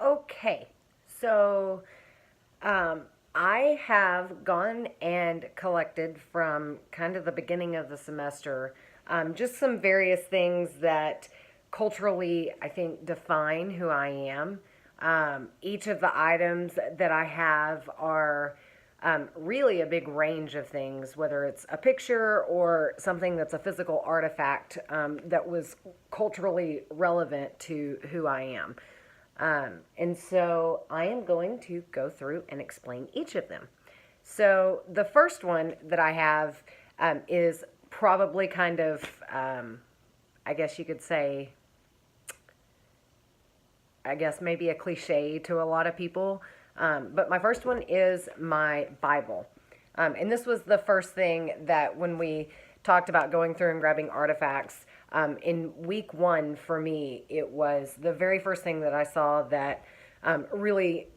Okay, so um, I have gone and collected from kind of the beginning of the semester just some various things that culturally I think define who I am. Each of the items that I have are really a big range of things, whether it's a picture or something that's a physical artifact that was culturally relevant to who I am. And so I am going to go through and explain each of them. So the first one that I have is probably kind of, I guess you could say, I guess maybe a cliche to a lot of people. But my first one is my Bible. And this was the first thing that when we talked about going through and grabbing artifacts, in week one for me, it was the very first thing that I saw that really,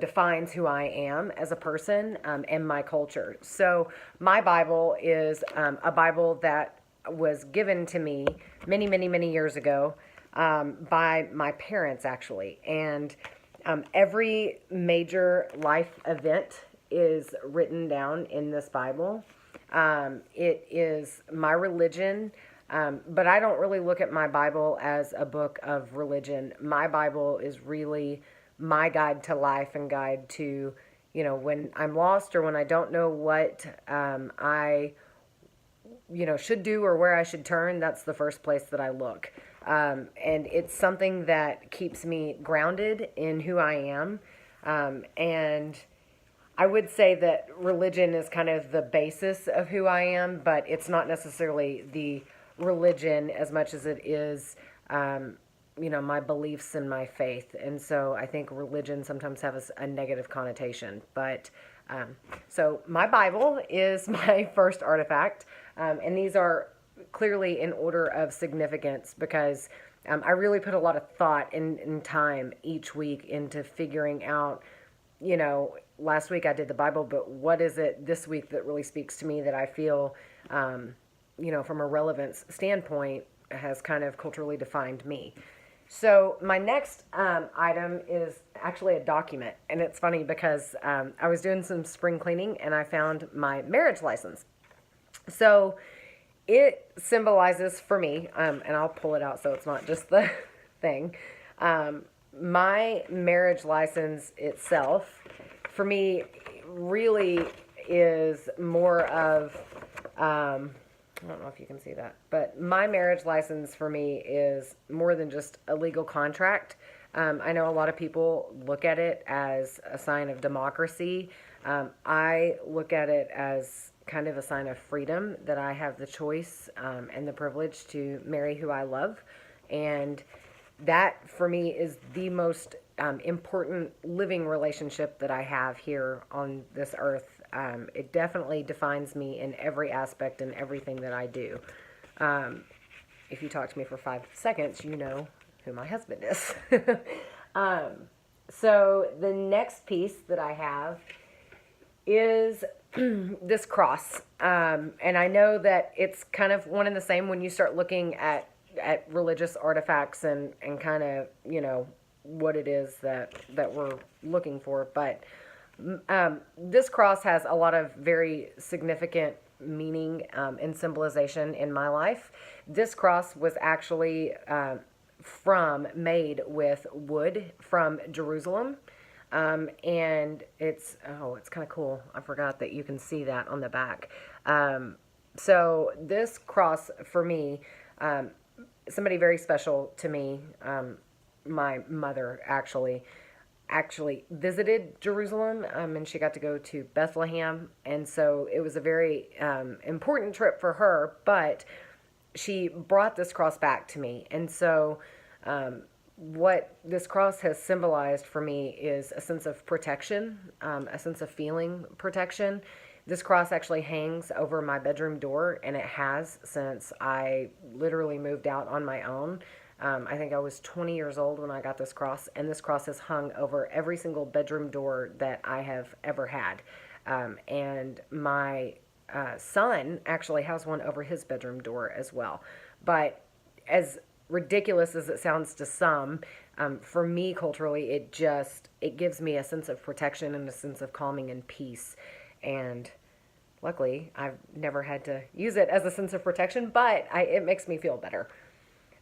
defines who I am as a person and my culture. So my Bible is a Bible that was given to me many, many, many years ago by my parents, actually. And every major life event is written down in this Bible. It is my religion, but I don't really look at my Bible as a book of religion. My Bible is really my guide to life and guide to, when I'm lost or when I don't know what I should do or where I should turn, that's the first place that I look. And it's something that keeps me grounded in who I am. And I would say that religion is kind of the basis of who I am, but it's not necessarily the religion as much as it is, my beliefs and my faith. And so I think religion sometimes has a negative connotation. But so my Bible is my first artifact. And these are clearly in order of significance because I really put a lot of thought and time each week into figuring out, last week I did the Bible, but what is it this week that really speaks to me that I feel, from a relevance standpoint has kind of culturally defined me. So my next item is actually a document, and it's funny because I was doing some spring cleaning and I found my marriage license. So it symbolizes for me, and I'll pull it out so it's not just the thing. My marriage license itself, for me, really is more of, I don't know if you can see that, but my marriage license for me is more than just a legal contract. I know a lot of people look at it as a sign of democracy. I look at it as kind of a sign of freedom that I have the choice and the privilege to marry who I love. And that for me is the most important living relationship that I have here on this earth. It definitely defines me in every aspect and everything that I do. If you talk to me for 5 seconds, you know who my husband is. um, so the next piece that I have is this cross. And I know that it's kind of one and the same when you start looking at religious artifacts and kind of, what it is that we're looking for. But this cross has a lot of very significant meaning and symbolization in my life. This cross was actually made with wood from Jerusalem. And it's kind of cool. I forgot that you can see that on the back. So this cross for me, somebody very special to me, my mother actually visited Jerusalem, and she got to go to Bethlehem. And so it was a very important trip for her, but she brought this cross back to me. And so what this cross has symbolized for me is a sense of protection, a sense of feeling protection. This cross actually hangs over my bedroom door, and it has since I literally moved out on my own. I think I was 20 years old when I got this cross, and this cross has hung over every single bedroom door that I have ever had. And my son actually has one over his bedroom door as well. But as ridiculous as it sounds to some, for me culturally, it gives me a sense of protection and a sense of calming and peace. And luckily, I've never had to use it as a sense of protection, but it makes me feel better.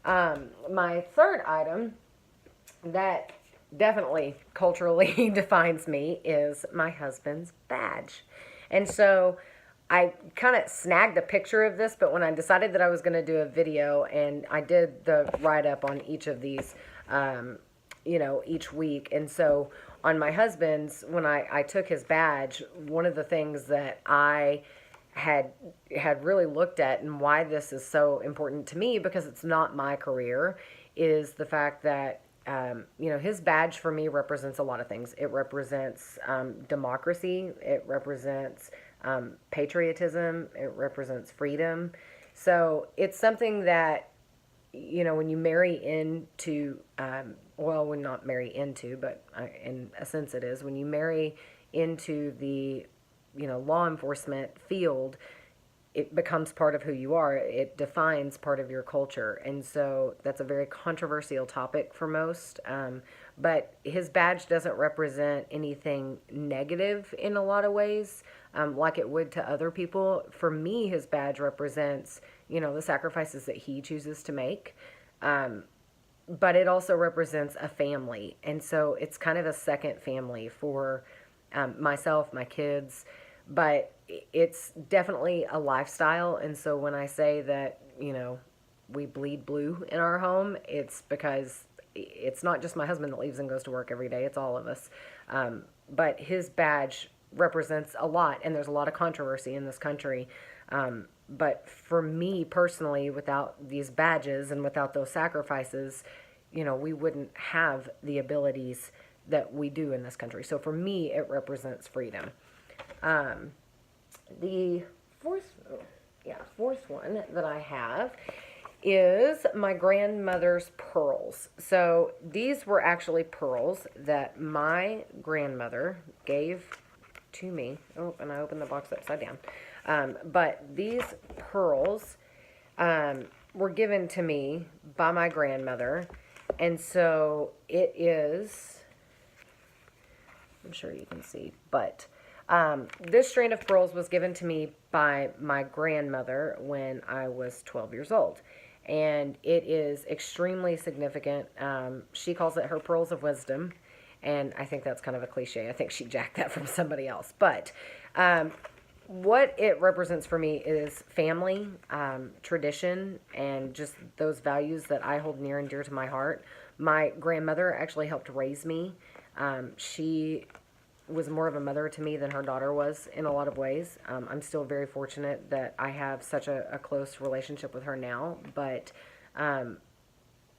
My third item that definitely culturally defines me is my husband's badge. And so I kind of snagged a picture of this, but when I decided that I was going to do a video, and I did the write up on each of these, each week. And so on my husband's, when I took his badge, one of the things that I had really looked at, and why this is so important to me, because it's not my career, is the fact that his badge for me represents a lot of things. It represents democracy. It represents patriotism. It represents freedom. So it's something that, when you marry into, when not marry into, but in a sense it is, when you marry into the, law enforcement field, it becomes part of who you are. It defines part of your culture. And so that's a very controversial topic for most. But his badge doesn't represent anything negative in a lot of ways, like it would to other people. For me, his badge represents, the sacrifices that he chooses to make. But it also represents a family. And so it's kind of a second family for myself, my kids. But it's definitely a lifestyle. And so when I say that, we bleed blue in our home, it's because it's not just my husband that leaves and goes to work every day. It's all of us. But his badge represents a lot, and there's a lot of controversy in this country. But for me personally, without these badges and without those sacrifices, we wouldn't have the abilities that we do in this country. So for me, it represents freedom. The fourth one that I have is my grandmother's pearls. So these were actually pearls that my grandmother gave to me. Oh, and I opened the box upside down. But these pearls were given to me by my grandmother. And so it is, I'm sure you can see, but this strand of pearls was given to me by my grandmother when I was 12 years old. And it is extremely significant. She calls it her pearls of wisdom. And I think that's kind of a cliche. I think she jacked that from somebody else. But what it represents for me is family, tradition, and just those values that I hold near and dear to my heart. My grandmother actually helped raise me. She was more of a mother to me than her daughter was in a lot of ways. I'm still very fortunate that I have such a close relationship with her now, but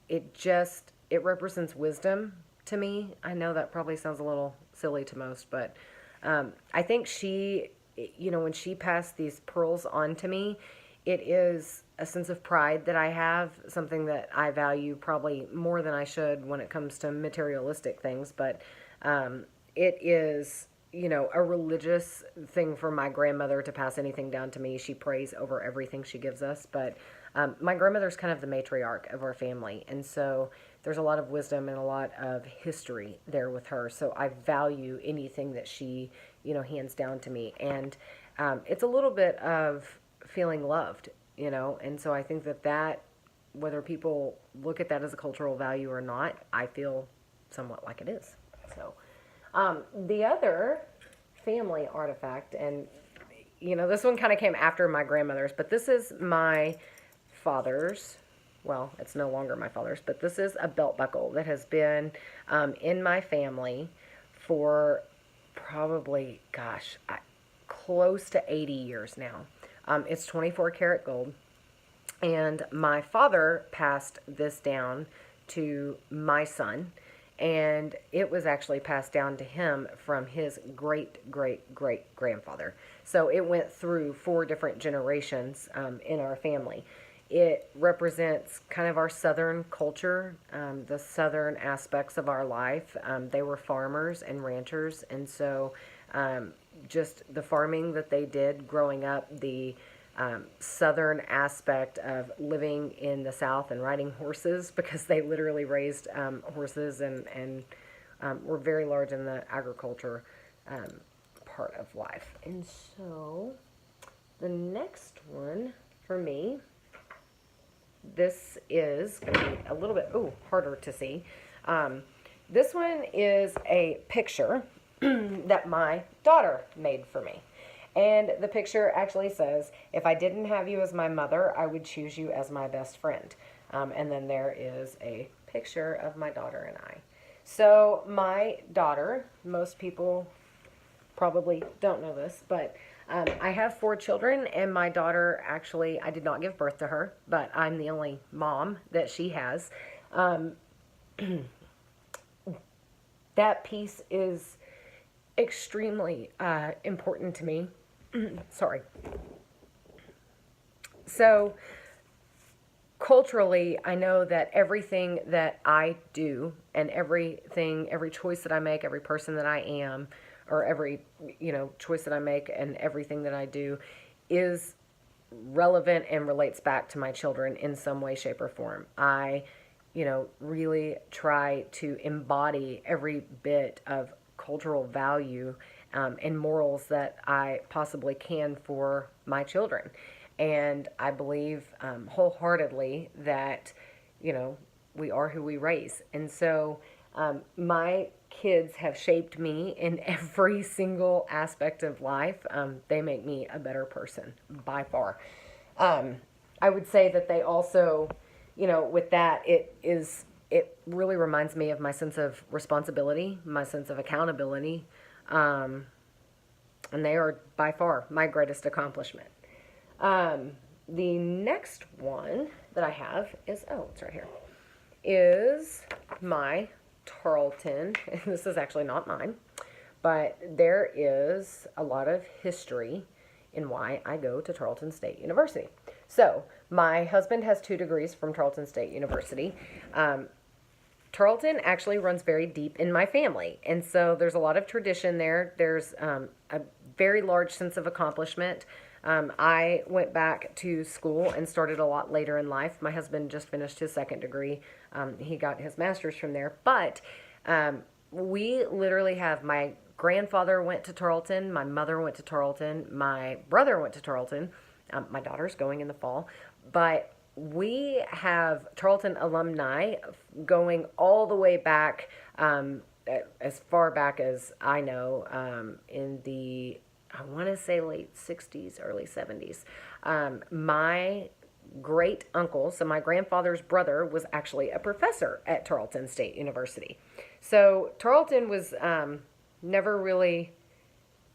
it represents wisdom to me. I know that probably sounds a little silly to most, but I think she, when she passed these pearls on to me, it is a sense of pride that I have, something that I value probably more than I should when it comes to materialistic things, but it is, a religious thing for my grandmother to pass anything down to me. She prays over everything she gives us. But my grandmother's kind of the matriarch of our family. And so there's a lot of wisdom and a lot of history there with her. So I value anything that she, hands down to me. And it's a little bit of feeling loved, And so I think that whether people look at that as a cultural value or not, I feel somewhat like it is. So the other family artifact, and this one kind of came after my grandmother's, but this is my father's. Well, it's no longer my father's, but this is a belt buckle that has been in my family for probably, close to 80 years now. It's 24 karat gold, and my father passed this down to my son. And it was actually passed down to him from his great-great-great-grandfather. So it went through 4 different generations in our family. It represents kind of our Southern culture, the Southern aspects of our life. They were farmers and ranchers, and so just the farming that they did growing up, the southern aspect of living in the South and riding horses, because they literally raised horses and were very large in the agriculture part of life. And so the next one for me, this is going to be a little bit harder to see. This one is a picture that my daughter made for me. And the picture actually says, "If I didn't have you as my mother, I would choose you as my best friend." And then there is a picture of my daughter and I. So my daughter, most people probably don't know this, but I have 4 children, and my daughter, actually, I did not give birth to her, but I'm the only mom that she has. That piece is extremely important to me. Sorry. So culturally, I know that everything that I do and every choice that I make, every person that I am, or every, choice that I make and everything that I do is relevant and relates back to my children in some way, shape, or form. I, really try to embody every bit of cultural value and morals that I possibly can for my children. And I believe wholeheartedly that, we are who we raise. And so my kids have shaped me in every single aspect of life. They make me a better person by far. I would say that they also, with that, it really reminds me of my sense of responsibility, my sense of accountability. And they are by far my greatest accomplishment. The next one that I have is, it's right here, is my Tarleton. This is actually not mine, but there is a lot of history in why I go to Tarleton State University. So my husband has 2 degrees from Tarleton State University. Tarleton actually runs very deep in my family, and so there's a lot of tradition there. There's a very large sense of accomplishment. I went back to school and started a lot later in life. My husband just finished his 2nd degree. He got his master's from there. But we literally have, my grandfather went to Tarleton, my mother went to Tarleton, my brother went to Tarleton, my daughter's going in the fall. But we have Tarleton alumni going all the way back, as far back as I know, in the, I want to say late 60s, early 70s. My great uncle, so my grandfather's brother, was actually a professor at Tarleton State University. So Tarleton was never really,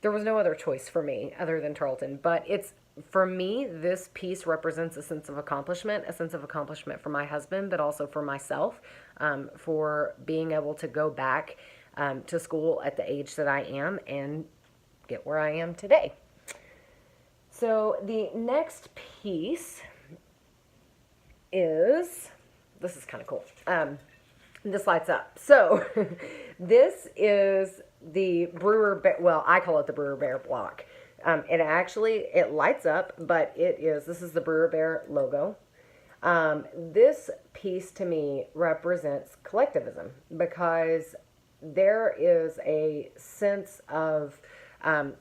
there was no other choice for me other than Tarleton. But it's, for me, this piece represents a sense of accomplishment for my husband, but also for myself, for being able to go back to school at the age that I am and get where I am today. So the next piece is, this is kind of cool. This lights up. So this is the Brewer Bear, well, I call it the Brewer Bear block. It lights up, but this is the Brewer Bear logo. This piece to me represents collectivism, because there is a sense of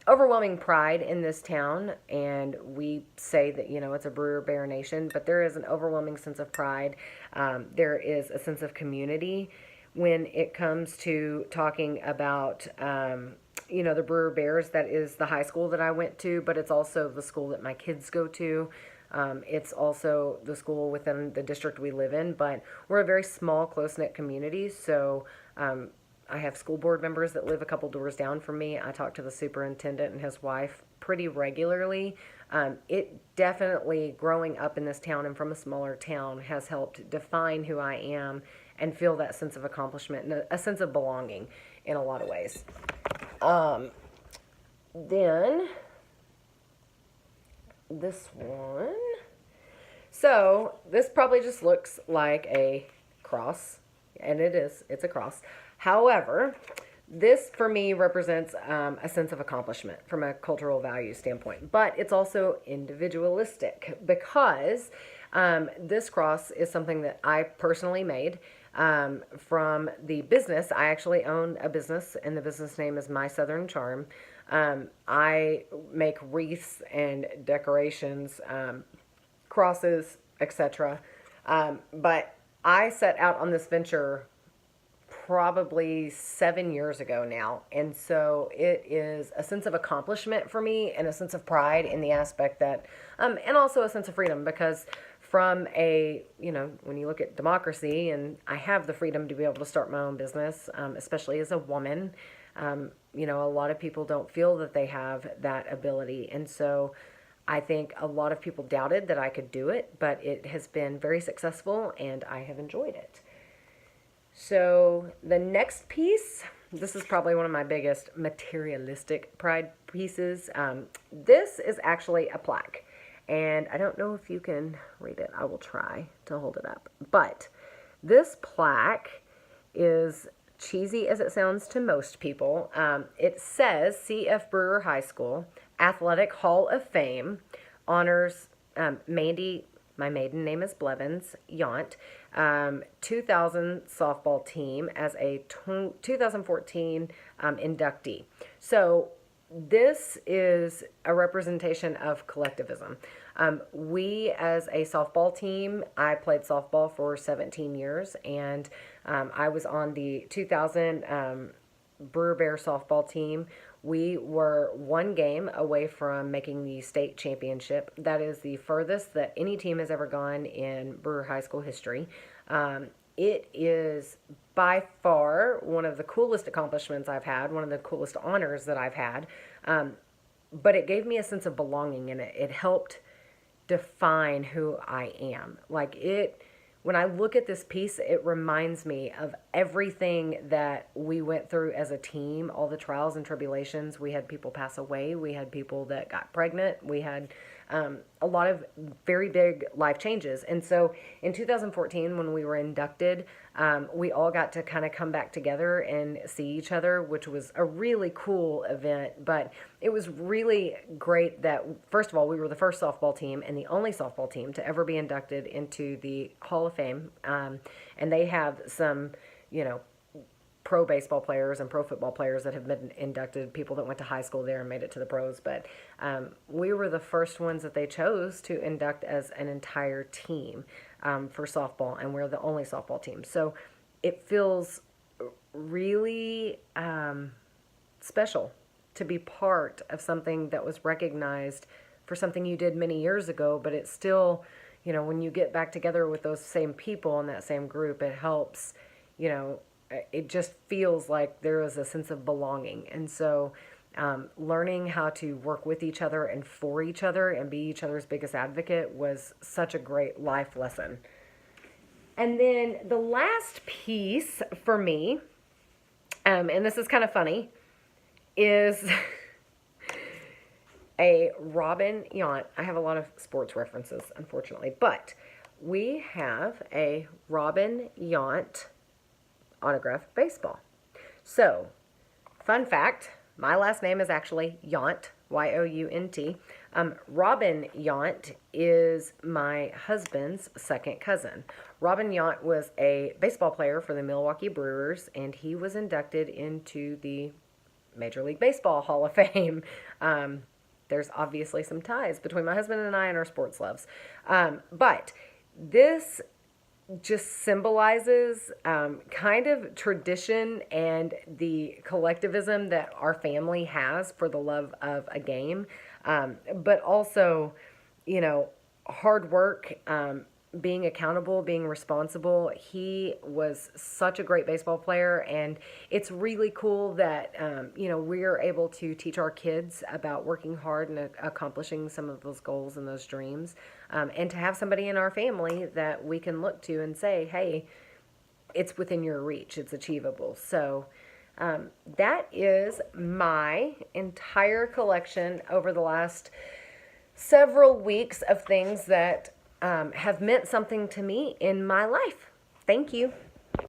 overwhelming pride in this town, and we say that, it's a Brewer Bear nation, but there is an overwhelming sense of pride. There is a sense of community when it comes to talking about, the Brewer Bears. That is the high school that I went to, but it's also the school that my kids go to. It's also the school within the district we live in, but we're a very small, close-knit community, so I have school board members that live a couple doors down from me. I talk to the superintendent and his wife pretty regularly. It definitely, growing up in this town and from a smaller town, has helped define who I am and feel that sense of accomplishment and a sense of belonging in a lot of ways. Then this one. So this probably just looks like a cross, and it is. It's a cross. However, this for me represents a sense of accomplishment from a cultural value standpoint, but it's also individualistic because this cross is something that I personally made from the business. I actually own a business, and the business name is My Southern Charm. I make wreaths and decorations, crosses, etc. But I set out on this venture probably 7 years ago now. And so it is a sense of accomplishment for me and a sense of pride in the aspect that, and also a sense of freedom because from when you look at democracy, and I have the freedom to be able to start my own business, especially as a woman, a lot of people don't feel that they have that ability. And so I think a lot of people doubted that I could do it, but it has been very successful and I have enjoyed it. So the next piece, this is probably one of my biggest materialistic pride pieces. This is actually a plaque. And I don't know if you can read it. I will try to hold it up. But this plaque is cheesy as it sounds to most people. It says C.F. Brewer High School, Athletic Hall of Fame, honors Mandy, my maiden name is Blevins, Yount, 2000 softball team as a 2014 inductee. So this is a representation of collectivism. We, as a softball team, I played softball for 17 years, and I was on the 2000 Brewer Bear softball team. We were one game away from making the state championship. That is the furthest that any team has ever gone in Brewer High School history. It is by far one of the coolest accomplishments I've had, one of the coolest honors that I've had. But it gave me a sense of belonging in it. It helped define who I am. When I look at this piece, it reminds me of everything that we went through as a team, all the trials and tribulations. We had people pass away. We had people that got pregnant. We had a lot of very big life changes. And so in 2014, when we were inducted, we all got to kind of come back together and see each other, which was a really cool event. But it was really great that, first of all, we were the first softball team and the only softball team to ever be inducted into the Hall of Fame. And they have some, pro baseball players and pro football players that have been inducted, people that went to high school there and made it to the pros. But we were the first ones that they chose to induct as an entire team for softball, and we're the only softball team. So it feels really special to be part of something that was recognized for something you did many years ago, but it's still, when you get back together with those same people in that same group, it helps, it just feels like there is a sense of belonging. And so learning how to work with each other and for each other and be each other's biggest advocate was such a great life lesson. And then the last piece for me, and this is kind of funny, is a Robin Yount. I have a lot of sports references, unfortunately, but we have a Robin Yount autographed baseball. So, fun fact, my last name is actually Yount, Y-O-U-N-T. Robin Yount is my husband's second cousin. Robin Yount was a baseball player for the Milwaukee Brewers, and he was inducted into the Major League Baseball Hall of Fame. There's obviously some ties between my husband and I and our sports loves. But this just symbolizes kind of tradition and the collectivism that our family has for the love of a game, but also, hard work, being accountable, being responsible. He was such a great baseball player, and it's really cool that, we're able to teach our kids about working hard and accomplishing some of those goals and those dreams, and to have somebody in our family that we can look to and say, hey, it's within your reach, it's achievable. So that is my entire collection over the last several weeks of things that have meant something to me in my life. Thank you.